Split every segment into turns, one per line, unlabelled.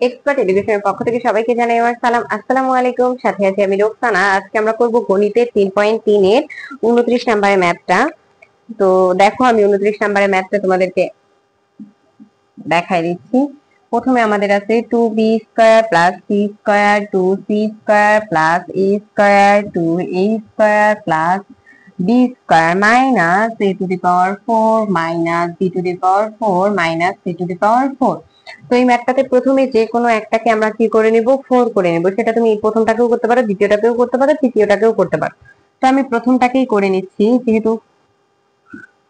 Expert এডুকেশনের পক্ষ থেকে সবাইকে জানাই আমার সালাম। আসসালামু আলাইকুম। সাথে আছি আমি রোকসানা। আজকে আমরা করব গণিতের 3.3 এর 29 নম্বরের ম্যাথটা। তো দেখো, আমি 29 নম্বরের ম্যাথটা তোমাদেরকে দেখাই দিচ্ছি। প্রথমে আমাদের আছে 2b² plus c² 2c² plus a² 2a² plus b² minus a⁴ minus b⁴ minus c⁴। তো এই ম্যাথটাতে প্রথমে যে কোনো একটাকে আমরা কি করে নেব, 4 করে নেব। সেটা তুমি প্রথমটাকেও করতে পারো, দ্বিতীয়টাকেও করতে পারো, তৃতীয়টাকেও করতে পারো। তো আমি প্রথমটাকেই করে নিচ্ছি, যেহেতু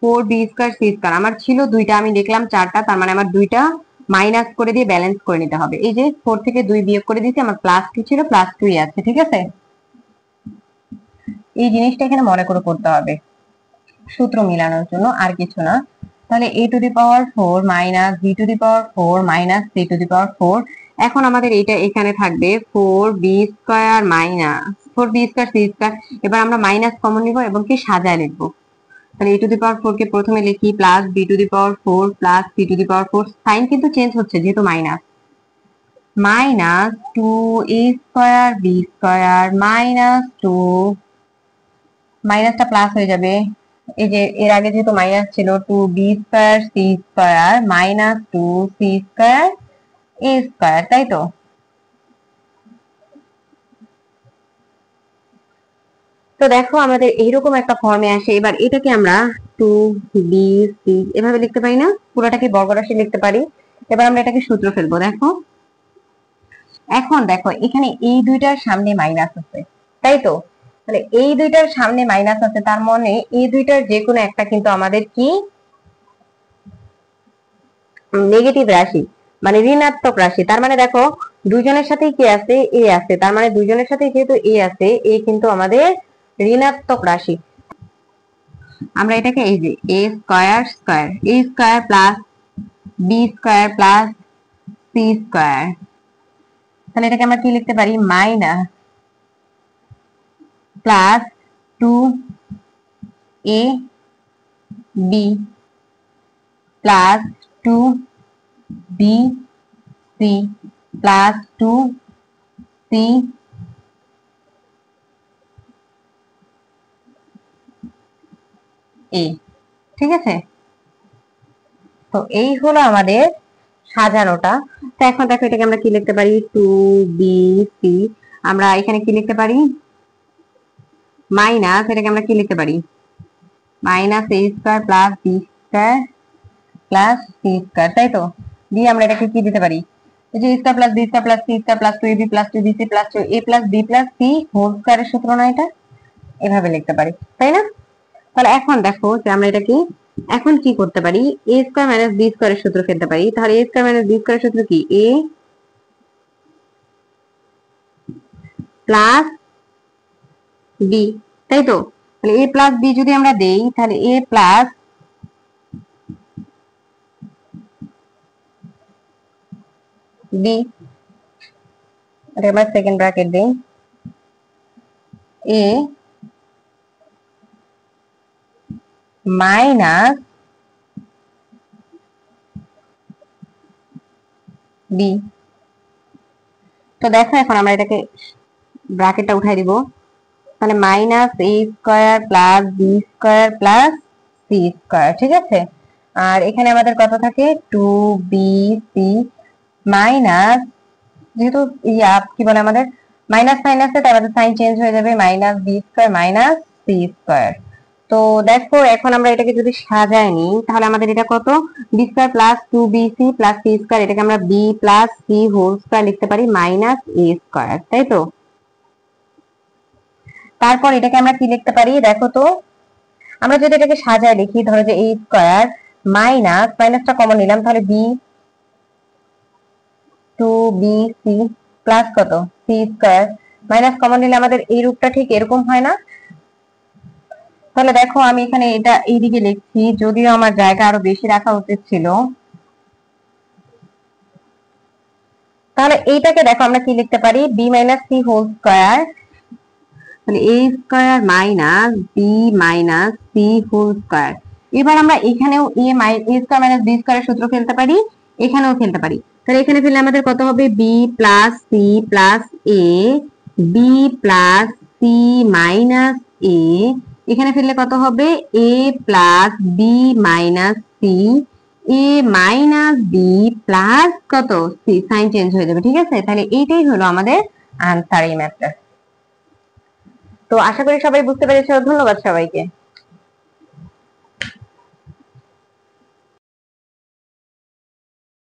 4b² c² আমার ছিল দুইটা, আমি দেখলাম চারটা, তার মানে আমার দুইটা মাইনাস করে দিয়ে ব্যালেন্স করে নিতে হবে। এই যে 4 থেকে 2 বিয়োগ করে দিয়েছি, আমার +2 ছিল, +2 আছে। ঠিক আছে, এই জিনিসটা এখানে মনে করে করতে হবে সূত্র মিলানোর জন্য, আর কিছু না। তাহলে a⁴ minus b⁴ minus c⁴। এখন আমাদের এটা এখানে থাকবে 4b² মাইনাস 4b² c²। এবার আমরা মাইনাস কমন নিব এবং কি সাজায় লিখবো। তাহলে a⁴ কে প্রথমে লিখি plus b⁴ plus c⁴। Sign কিন্তু চেঞ্জ হচ্ছে যেহেতু minus, minus 2a² b² minus 2, মাইনাসটা প্লাস হয়ে যাবে। এই যে এর আগে যেহেতু মাইনাস ছিল, 2b² c² minus 2c² a², তাই তো? তো দেখো আমাদের এইরকম একটা ফর্মে আসে। এবার এটাকে আমরা 2b c এভাবে লিখতে পারি না, পুরোটাকে বর্গ রাশি লিখতে পারি। এবার আমরা এটাকে সূত্র ফেলবো। দেখো, এখন দেখো এখানে এই দুইটার সামনে মাইনাস আছে, তাই তো? তাহলে এই দুইটার সামনে মাইনাস আছে, তার মানে এই দুইটার যে কোনো একটা কিন্তু আমাদের কি নেগেটিভ রাশি, মানে ঋণাত্মক রাশি। তার মানে দেখো দুইজনের সাথেই কি আছে, এ আছে। তার মানে দুইজনের সাথে যেহেতু এ আছে, এ কিন্তু আমাদের ঋণাত্মক রাশি। আমরা এটাকে এই যে a² plus b² plus c², তাহলে এটাকে আমরা কি লিখতে পারি, minus plus 2ab plus 2bc plus 2c a। ঠিক আছে, তো এই হলো আমাদের সাজানোটা। তো এখন দেখো এটাকে আমরা কি লিখতে পারি, 2bc। আমরা এখানে কি লিখতে পারি, মাইনাস, এটাকে আমরা কি লিখতে পারি, minus a² plus b² plus c², তাই তো? দিয়ে আমরা এটাকে কি দিতে পারি, এই যে a² plus b² plus c² plus 2ab plus 2bc plus 2a plus b plus c whole স্কয়ারের সূত্র না, এটা এভাবে লিখতে পারি, তাই না? তাহলে এখন দেখো যে আমরা এটা কি এখন কি করতে পারি, a² মাইনাস b² এর সূত্র ফেলতে পারি। তাহলে a² মাইনাস b² এর সূত্র কি, a প্লাস b, তাই তো? তাহলে a প্লাস b যদি আমরা দেই, তাহলে a প্লাস b, এটা আমরা সেকেন্ড ব্র্যাকেট দেই, a মাইনাস b। তো দেখো এখন আমরা এটাকে ব্র্যাকেটটা উঠাই দিব। তাহলে minus a² plus b² plus c², ঠিক আছে? আর এখানে আমাদের কত থাকে, 2bc মাইনাস, যেহেতু কি বলে আমাদের মাইনাস মাইনাসে, তাই আমাদের সাইন চেঞ্জ হয়ে যাবে, মাইনাস b² মাইনাস c²। তো দেখো এখন আমরা এটাকে যদি সাজায় নিই, তাহলে আমাদের এটা কত, b² plus 2bc plus c², এটাকে আমরা b plus c whole square লিখতে পারি মাইনাস a², তাই তো? তারপর এটাকে আমরা কি লিখতে পারি, দেখো তো, আমরা যদি এটাকে সাজায় লিখি, ধরো যে a² মাইনাস, মাইনাসটা কমন নিলাম, তাহলে b 2bc প্লাস কত, c², মাইনাস কমন নিলে আমাদের এই রূপটা ঠিক এরকম হয় না? তাহলে দেখো আমি এখানে এটা এইদিকে লিখছি, যদিও আমার জায়গা আরো বেশি রাখা উচিত ছিল। তাহলে এইটাকে দেখো আমরা কি লিখতে পারি, b minus c whole square, তাহলে a² minus b minus c whole square. এবার আমরা এখানেও a² মাইনাস b² এর সূত্র ফেলতে পারি, এখানেও ফেলতে পারি। তো তাহলে এখানে ফেললে আমাদের কত হবে, বি প্লাস সি প্লাস এ, বি প্লাস সি মাইনাস এ, এখানে ফেললে কত হবে, এ প্লাস বি মাইনাস সি, এ মাইনাস বি প্লাস কত সি, সাইন চেঞ্জ হয়ে যাবে। ঠিক আছে, তাহলে এইটাই হলো আমাদের আনসার এই ম্যাথটা। তো আশা করি সবাই বুঝতে পেরেছো। ধন্যবাদ সবাইকে।